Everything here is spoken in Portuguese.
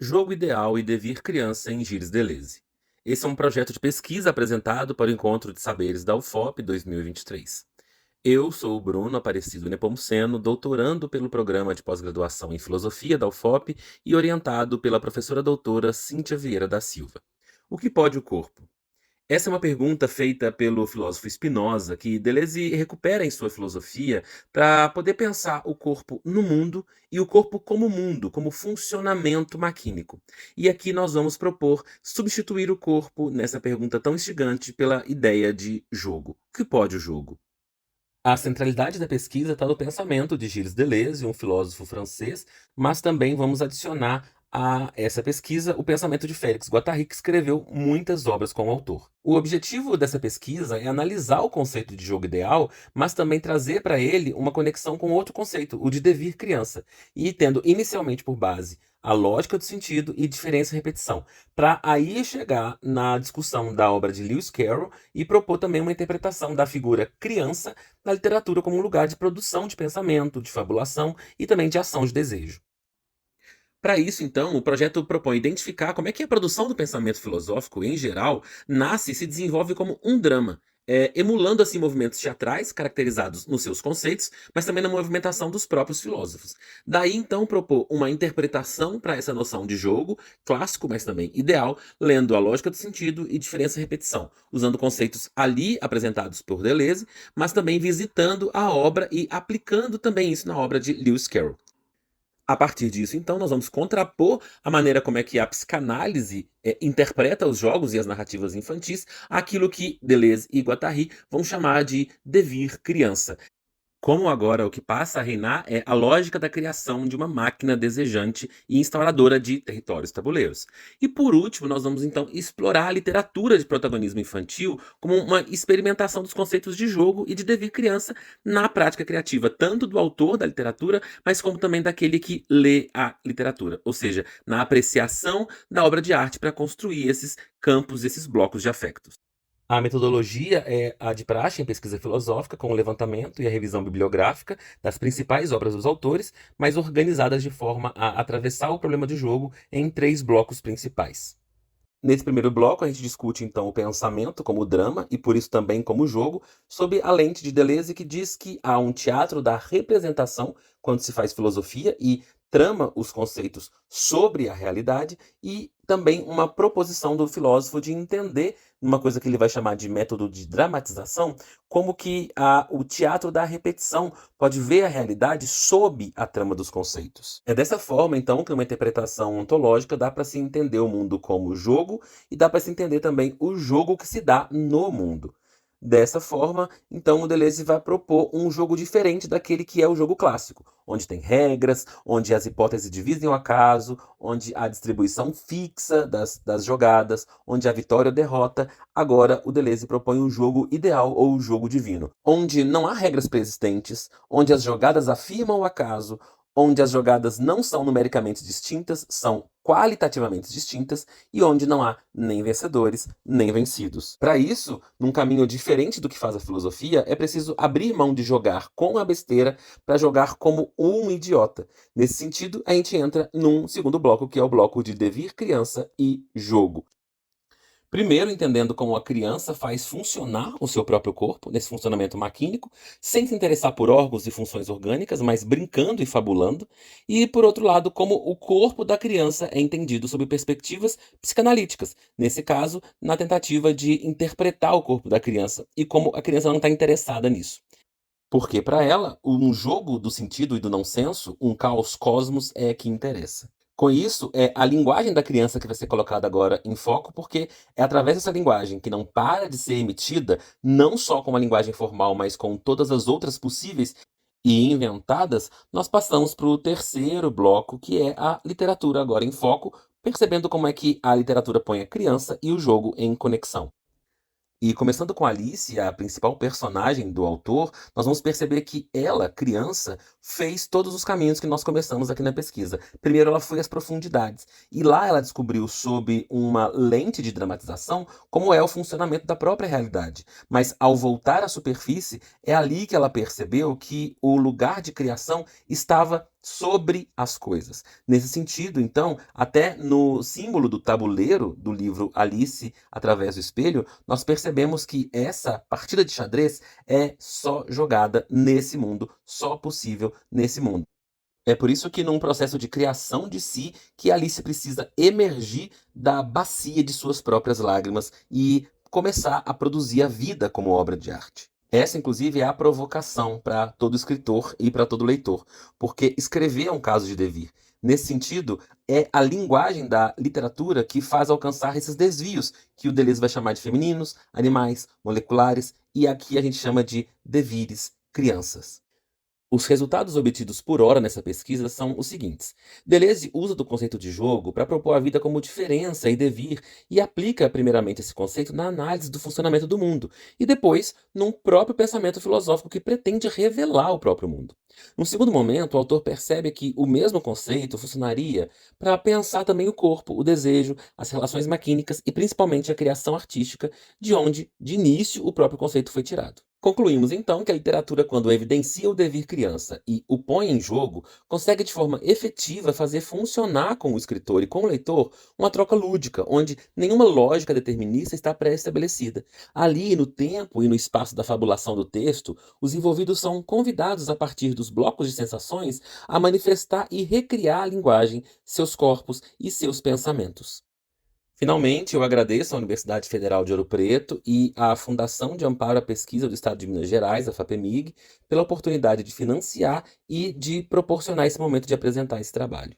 Jogo Ideal e Devir Criança em Gilles Deleuze. Esse é um projeto de pesquisa apresentado para o Encontro de Saberes da UFOP 2023. Eu sou o Bruno Aparecido Nepomuceno, doutorando pelo Programa de Pós-Graduação em Filosofia da UFOP e orientado pela professora doutora Cíntia Vieira da Silva. O que pode o corpo? Essa é uma pergunta feita pelo filósofo Spinoza, que Deleuze recupera em sua filosofia para poder pensar o corpo no mundo e o corpo como mundo, como funcionamento maquínico. E aqui nós vamos propor substituir o corpo nessa pergunta tão instigante pela ideia de jogo. O que pode o jogo? A centralidade da pesquisa está no pensamento de Gilles Deleuze, um filósofo francês, mas também vamos adicionar a essa pesquisa o pensamento de Félix Guattari, que escreveu muitas obras com o autor. O objetivo dessa pesquisa é analisar o conceito de jogo ideal, mas também trazer para ele uma conexão com outro conceito, o de devir criança, e tendo inicialmente por base a lógica do sentido e diferença e repetição, para aí chegar na discussão da obra de Lewis Carroll e propor também uma interpretação da figura criança na literatura como um lugar de produção de pensamento, de fabulação e também de ação de desejo. Para isso, então, o projeto propõe identificar como é que a produção do pensamento filosófico, em geral, nasce e se desenvolve como um drama, emulando assim movimentos teatrais caracterizados nos seus conceitos, mas também na movimentação dos próprios filósofos. Daí, então, propor uma interpretação para essa noção de jogo, clássico, mas também ideal, lendo a lógica do sentido e diferença e repetição, usando conceitos ali apresentados por Deleuze, mas também visitando a obra e aplicando também isso na obra de Lewis Carroll. A partir disso, então, nós vamos contrapor a maneira como é que a psicanálise, interpreta os jogos e as narrativas infantis àquilo que Deleuze e Guattari vão chamar de devir criança. Como agora o que passa a reinar é a lógica da criação de uma máquina desejante e instauradora de territórios tabuleiros. E por último, nós vamos então explorar a literatura de protagonismo infantil como uma experimentação dos conceitos de jogo e de devir criança na prática criativa, tanto do autor da literatura, mas como também daquele que lê a literatura, ou seja, na apreciação da obra de arte para construir esses campos, esses blocos de afetos. A metodologia é a de praxe em pesquisa filosófica, com o levantamento e a revisão bibliográfica das principais obras dos autores, mas organizadas de forma a atravessar o problema de jogo em três blocos principais. Nesse primeiro bloco, a gente discute então o pensamento como drama e por isso também como jogo, sob a lente de Deleuze, que diz que há um teatro da representação quando se faz filosofia e trama os conceitos sobre a realidade, e também uma proposição do filósofo de entender uma coisa que ele vai chamar de método de dramatização, como que o teatro da repetição pode ver a realidade sob a trama dos conceitos. É dessa forma, então, que uma interpretação ontológica dá para se entender o mundo como jogo e dá para se entender também o jogo que se dá no mundo. Dessa forma, então, o Deleuze vai propor um jogo diferente daquele que é o jogo clássico, onde tem regras, onde as hipóteses dividem o acaso, onde há distribuição fixa das jogadas, onde há vitória ou derrota. Agora, o Deleuze propõe um jogo ideal ou o jogo divino, onde não há regras preexistentes, onde as jogadas afirmam o acaso, onde as jogadas não são numericamente distintas, são qualitativamente distintas, e onde não há nem vencedores, nem vencidos. Para isso, num caminho diferente do que faz a filosofia, é preciso abrir mão de jogar com a besteira para jogar como um idiota. Nesse sentido, a gente entra num segundo bloco, que é o bloco de devir criança e jogo. Primeiro, entendendo como a criança faz funcionar o seu próprio corpo, nesse funcionamento maquínico, sem se interessar por órgãos e funções orgânicas, mas brincando e fabulando. E, por outro lado, como o corpo da criança é entendido sob perspectivas psicanalíticas, nesse caso, na tentativa de interpretar o corpo da criança e como a criança não está interessada nisso. Porque, para ela, um jogo do sentido e do não senso, um caos cosmos, é que interessa. Com isso, é a linguagem da criança que vai ser colocada agora em foco, porque é através dessa linguagem que não para de ser emitida, não só com a linguagem formal, mas com todas as outras possíveis e inventadas, nós passamos para o terceiro bloco, que é a literatura agora em foco, percebendo como é que a literatura põe a criança e o jogo em conexão. E começando com Alice, a principal personagem do autor, nós vamos perceber que ela, criança, fez todos os caminhos que nós começamos aqui na pesquisa. Primeiro, ela foi às profundidades, e lá ela descobriu, sob uma lente de dramatização, como é o funcionamento da própria realidade. Mas, ao voltar à superfície, é ali que ela percebeu que o lugar de criação estava sobre as coisas. Nesse sentido, então, até no símbolo do tabuleiro do livro Alice através do espelho, nós percebemos que essa partida de xadrez é só jogada nesse mundo, só possível nesse mundo. É por isso que num processo de criação de si, que Alice precisa emergir da bacia de suas próprias lágrimas e começar a produzir a vida como obra de arte. Essa, inclusive, é a provocação para todo escritor e para todo leitor, porque escrever é um caso de devir. Nesse sentido, é a linguagem da literatura que faz alcançar esses desvios, que o Deleuze vai chamar de femininos, animais, moleculares, e aqui a gente chama de devires, crianças. Os resultados obtidos por hora nessa pesquisa são os seguintes: Deleuze usa do conceito de jogo para propor a vida como diferença e devir, e aplica primeiramente esse conceito na análise do funcionamento do mundo, e depois num próprio pensamento filosófico que pretende revelar o próprio mundo. Num segundo momento, o autor percebe que o mesmo conceito funcionaria para pensar também o corpo, o desejo, as relações maquínicas e principalmente a criação artística, de onde, de início, o próprio conceito foi tirado. Concluímos então que a literatura, quando evidencia o devir criança e o põe em jogo, consegue de forma efetiva fazer funcionar com o escritor e com o leitor uma troca lúdica, onde nenhuma lógica determinista está pré-estabelecida. Ali, no tempo e no espaço da fabulação do texto, os envolvidos são convidados, a partir dos blocos de sensações, a manifestar e recriar a linguagem, seus corpos e seus pensamentos. Finalmente, eu agradeço à Universidade Federal de Ouro Preto e à Fundação de Amparo à Pesquisa do Estado de Minas Gerais, a FAPEMIG, pela oportunidade de financiar e de proporcionar esse momento de apresentar esse trabalho.